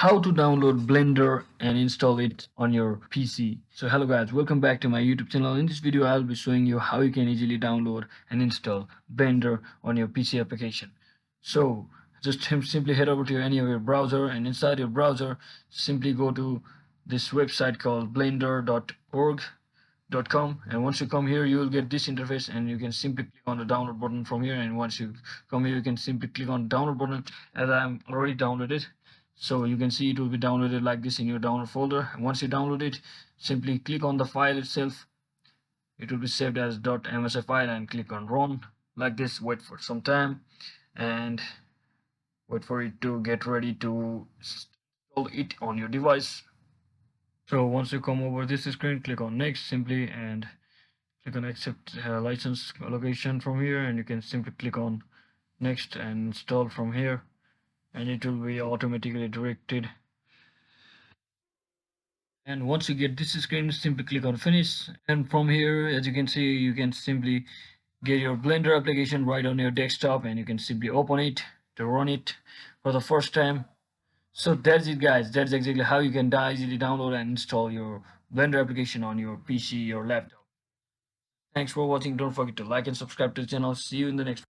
how to download Blender and install it on your PC. So hello guys, welcome back to my YouTube channel. In this video I'll be showing you how you can easily download and install Blender on your PC application. So just simply head over to any of your browser, and inside your browser simply go to this website called blender.org.com, and once you come here you will get this interface, and you can simply click on the download button from here. And once you come here you can simply click on the download button, as I'm already downloaded. So you can see it will be downloaded like this in your download folder. And once you download it, simply click on the file itself. It will be saved as .msf file, and click on run like this. Wait for some time and wait for it to get ready to install it on your device. So once you come over this screen, click on next simply, and click on accept license allocation from here, and you can simply click on next and install from here, and it will be automatically directed. And once you get this screen, simply click on finish, and from here, as you can see, you can simply get your Blender application right on your desktop, and you can simply open it to run it for the first time. So that's it guys, that's exactly how you can easily download and install your Blender application on your PC or laptop. Thanks for watching. Don't forget to like and subscribe to the channel. See you in the next